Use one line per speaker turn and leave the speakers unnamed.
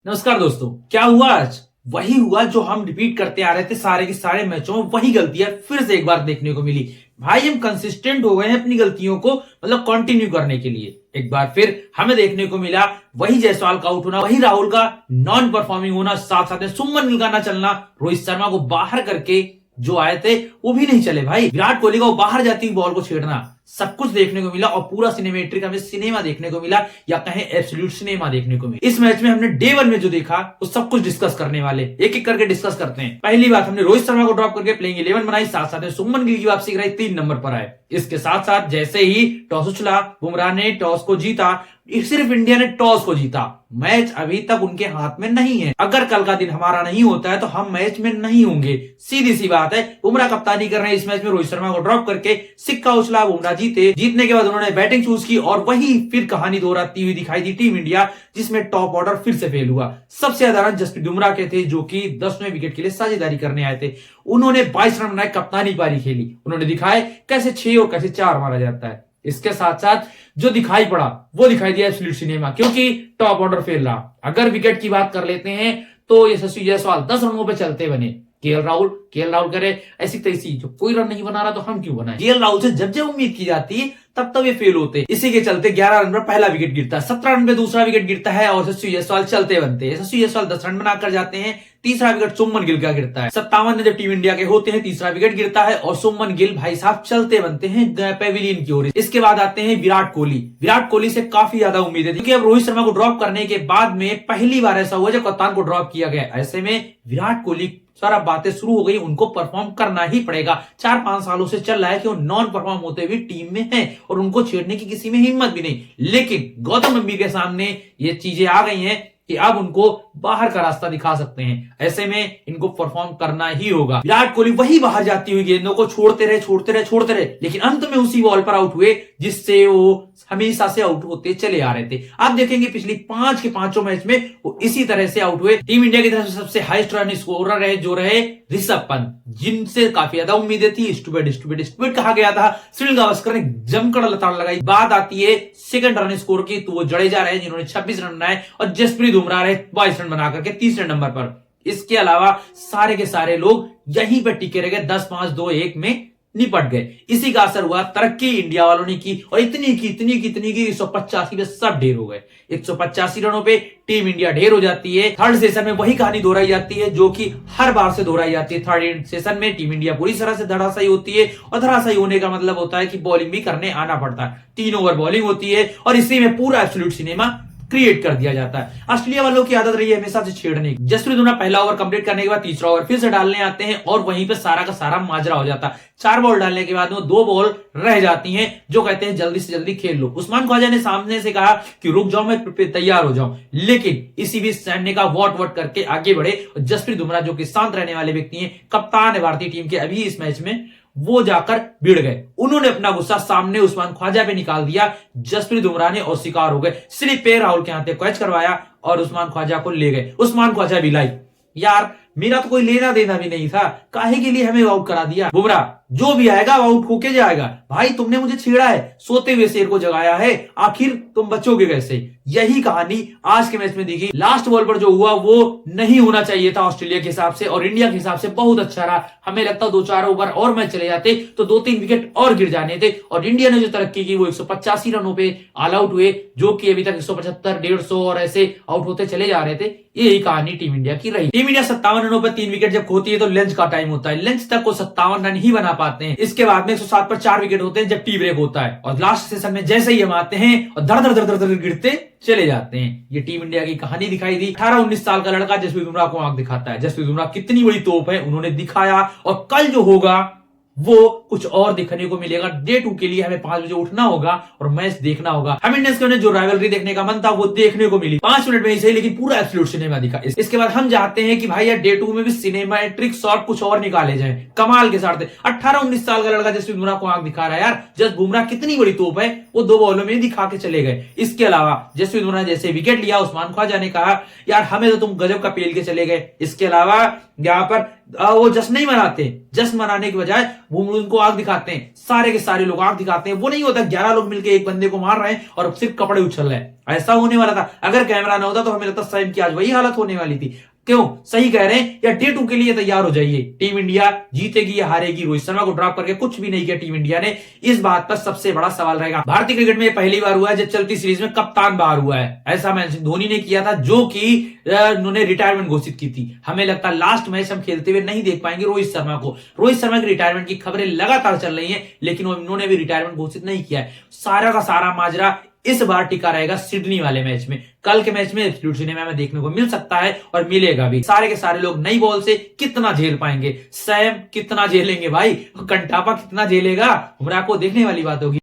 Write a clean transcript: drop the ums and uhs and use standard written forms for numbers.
नमस्कार दोस्तों, क्या हुआ आज? वही हुआ जो हम रिपीट करते आ रहे थे सारे के सारे मैचों में, वही गलतियां फिर से एक बार देखने को मिली। भाई हम कंसिस्टेंट हो गए हैं अपनी गलतियों को मतलब कंटिन्यू करने के लिए। एक बार फिर हमें देखने को मिला वही जायसवाल का आउट होना, वही राहुल का नॉन परफॉर्मिंग होना, साथ साथ में सुमन गिल का ना चलना, रोहित शर्मा को बाहर करके जो आए थे वो भी नहीं चले। भाई विराट कोहली को बाहर जाती हुई बॉल को छेड़ना, सब कुछ देखने को मिला और पूरा सिनेमेट्रिक हमें सिनेमा देखने को मिला या कहें एब्सोल्यूट सिनेमा देखने को मिला। इस मैच में हमने डे वन में जो देखा वो सब कुछ डिस्कस करने वाले, एक एक करके डिस्कस करते हैं। पहली बात, हमने रोहित शर्मा को ड्रॉप करके प्लेइंग 11 बनाई, साथ साथ में सुमन गिल की वापसी कराई, 3 नंबर पर आए। इसके साथ साथ जैसे ही टॉस उछला, बुमराह ने टॉस को जीता, सिर्फ इंडिया ने टॉस को जीता, मैच अभी तक उनके हाथ में नहीं है। अगर कल का दिन हमारा नहीं होता है तो हम मैच में नहीं होंगे, सीधी सी बात है। बुमराह कप्तानी कर रहे हैं इस मैच में, रोहित शर्मा को ड्रॉप करके सिक्का उछला, बुमराह जीते। जीतने के बाद उन्होंने बैटिंग चूज की और वही फिर कहानी दोहराती हुई दिखाई दी टीम इंडिया, जिसमें टॉप ऑर्डर फिर से फेल हुआ। सबसे ज्यादा रन जसप्रीत बुमराह के थे, जो कि 10वें विकेट के लिए साझेदारी करने आए थे। उन्होंने 22 रन बनाए, कप्तानी पारी खेली, उन्होंने दिखाए कैसे 6 और कैसे 4 मारा जाता है। इसके साथ साथ जो दिखाई पड़ा वो दिखाई दिया एब्सोल्यूट सिनेमा, क्योंकि टॉप ऑर्डर फेल रहा। अगर विकेट की बात कर लेते हैं तो यशस्वी जायसवाल 10 रनों पे चलते बने। केएल राहुल करे ऐसी तैसी, जो कोई रन नहीं बना रहा तो हम क्यों बनाए। केएल राहुल से जब जब उम्मीद की जाती है तब तब ये फेल होते। इसी के चलते 11 रन पर पहला विकेट गिरता है, 17 रन पे दूसरा विकेट गिरता है और यशस्वी जायसवाल चलते बनते। यशस्वी जायसवाल 10 रन बनाकर जाते हैं, तीसरा विकेट सुमन गिल का गिरता है। 57 में जब टीम इंडिया के होते हैं तीसरा विकेट गिरता है और सुमन गिल भाई साहब चलते बनते हैं पेविलियन की ओर। इसके बाद आते हैं विराट कोहली से काफी ज्यादा उम्मीदें थी, क्योंकि अब रोहित शर्मा को ड्रॉप करने के बाद में पहली बार ऐसा हुआ जब कप्तान को ड्रॉप किया गया। ऐसे में विराट कोहली सारा बातें शुरू हो गई, उनको परफॉर्म करना ही पड़ेगा। 4-5 सालों से चल रहा है कि वो नॉन परफॉर्म होते हुए टीम में हैं और उनको छेड़ने की किसी में हिम्मत भी नहीं। लेकिन गौतम गंभीर के सामने ये चीजें आ गई हैं कि अब उनको बाहर का रास्ता दिखा सकते हैं। ऐसे में इनको परफॉर्म करना ही होगा। विराट कोहली वही बाहर जाती हुई गेंदों को छोड़ते रहे, लेकिन अंत में उसी बॉल पर आउट हुए जिससे वो हमेशा से आउट होते चले आ रहे थे। आप देखेंगे पिछली 5 के 5 मैच में वो इसी तरह से आउट हुए। टीम इंडिया की तरफ से सबसे हाईएस्ट रन स्कोरर रहे जो रहे ऋषभ पंत, जिनसे काफी ज्यादा उम्मीदें थी। स्टूपिड कहा गया था। सुनील गावस्कर ने जमकर लताड़ लगाई। बात आती है सेकंड रन स्कोर की, तो वो जडेजा रहे जिन्होंने 26 रन बनाए और जसप्रीत बुमराह रहे 22 रन बनाकर के तीसरे नंबर पर। इसके अलावा सारे के सारे लोग यहीं पर टिके रह गए, 10-5-2-1 में निपट गए। इसी का असर हुआ, तरक्की इंडिया वालों ने की और इतनी की 185 पे सब ढेर हो गए। 185 रनों पे टीम इंडिया ढेर हो जाती है। थर्ड सेशन में वही कहानी दोहराई जाती है जो कि हर बार से दोहराई जाती है। थर्ड सेशन में टीम इंडिया पूरी तरह से धराशायी होती है और धराशायी होने का मतलब होता है कि बॉलिंग भी करने आना पड़ता है। 3 ओवर बॉलिंग होती है और इसी में पूरा एब्सोल्यूट सिनेमा क्रिएट कर दिया जाता है। ऑस्ट्रेलिया वालों की आदत रही है हमेशा से छेड़ने की। जसप्रीत बुमराह पहला ओवर कंप्लीट करने के बाद तीसरा ओवर फिर से डालने आते हैं और वहीं पे सारा का सारा माजरा हो जाता है। 4 बॉल डालने के बाद में 2 बॉल रह जाती हैं, जो कहते हैं जल्दी से जल्दी खेल लो। उस्मान ख्वाजा ने सामने से कहा कि रुक जाओ, मैं तैयार हो जाऊं, लेकिन इसी बीच सैन्य का वॉट करके आगे बढ़े। जसप्रीत बुमराह जो कि शांत रहने वाले व्यक्ति हैं, कप्तान है भारतीय टीम के अभी इस मैच में, वो जाकर भिड़ गए। उन्होंने अपना गुस्सा सामने उस्मान ख्वाजा पे निकाल दिया। जसप्रीत बुमराह ने और शिकार हो गए। स्लिप पे राहुल के हाथ कैच करवाया और उस्मान ख्वाजा को ले गए। उस्मान ख्वाजा भी लाई, यार मेरा तो कोई लेना देना भी नहीं था, काहे के लिए हमें आउट करा दिया। बुमराह जो भी आएगा आउट होके जाएगा। भाई तुमने मुझे छेड़ा है, सोते हुए शेर को जगाया है, आखिर तुम बचोगे कैसे। यही कहानी आज के मैच में दिखी। लास्ट बॉल पर जो हुआ वो नहीं होना चाहिए था ऑस्ट्रेलिया के हिसाब से, और इंडिया के हिसाब से बहुत अच्छा रहा। हमें लगता 2-4 ओवर और मैच चले जाते तो 2-3 विकेट और गिर जाने थे और इंडिया ने जो तरक्की की वो 185 रनों पे ऑल आउट हुए, जो कि अभी तक 175, 150 और ऐसे आउट होते चले जा रहे थे। यही कहानी टीम इंडिया की रही। टीम इंडिया 57 रनों पर 3 विकेट जब खोती है तो लंच का टाइम होता है, लंच तक को 57 रन ही बना पाते हैं। इसके बाद में 107 पर 4 विकेट होते हैं जब टी ब्रेक होता है और लास्ट सेशन में जैसे ही हम आते हैं और धड़ गिरते चले जाते हैं। ये टीम इंडिया की कहानी दिखाई दी। 18-19 साल का लड़का जसप्रीत बुमराह को आंख दिखाता है। जसप्रीत बुमराह कितनी बड़ी तोप है, उन्होंने दिखाया और कल जो होगा वो कुछ और देखने को मिलेगा। डे 2 के लिए हमें 5 बजे उठना होगा और मैच देखना होगा। हम इंडियंस के जो राइवलरी देखने का मन था वो देखने को मिली 5 मिनट में ही सही, लेकिन पूरा एब्सोल्यूट सिनेमा दिखा। इसके बाद हम चाहते हैं कि भाई यार डे 2 में भी सिनेमैटिक शॉट कुछ और निकाले जाए कमाल के साथ। 18-19 साल का लड़का जसप्रीत बुमराह को आंख दिखा रहा है। यार जस बुमराह कितनी बड़ी तोप है, वो 2 बॉलों में दिखा के चले गए। इसके अलावा जसप्रीत बुमराह जैसे विकेट लिया, उस्मान ख्वाजा ने कहा यार हमें तो तुम गजब का पेल के चले गए। इसके अलावा यहाँ पर वो जश्न नहीं मनाते, जश्न मनाने के बजाय वो उनको आग दिखाते हैं, सारे के सारे लोग आग दिखाते हैं। वो नहीं होता 11 लोग मिलकर एक बंदे को मार रहे हैं और सिर्फ कपड़े उछल रहे हैं। ऐसा होने वाला था। अगर कैमरा ना होता तो हमें लगता सैम की आज वही हालत होने वाली थी। क्यों? सही कह रहे हैं। या डे 2 के लिए तैयार हो जाइए। टीम इंडिया जीतेगी या हारेगी, रोहित शर्मा को ड्रॉप करके कुछ भी नहीं किया टीम इंडिया ने। इस बात पर सबसे बड़ा सवाल रहेगा। भारतीय क्रिकेट में पहली बार हुआ है जब चलती सीरीज में कप्तान बाहर हुआ है। ऐसा मैच धोनी ने किया था, जो कि उन्होंने रिटायरमेंट घोषित की थी। हमें लगता है लास्ट मैच हम खेलते हुए नहीं देख पाएंगे रोहित शर्मा को। रोहित शर्मा की रिटायरमेंट की खबरें लगातार चल रही हैं, लेकिन उन्होंने भी रिटायरमेंट घोषित नहीं किया है। सारा का सारा माजरा इस बार टिका रहेगा सिडनी वाले मैच में। कल के मैच में एब्सोल्यूट सिनेमा में देखने को मिल सकता है और मिलेगा भी। सारे के सारे लोग नई बॉल से कितना झेल पाएंगे, सैम कितना झेलेंगे भाई, कंटापा कितना झेलेगा, हमरा को देखने वाली बात होगी।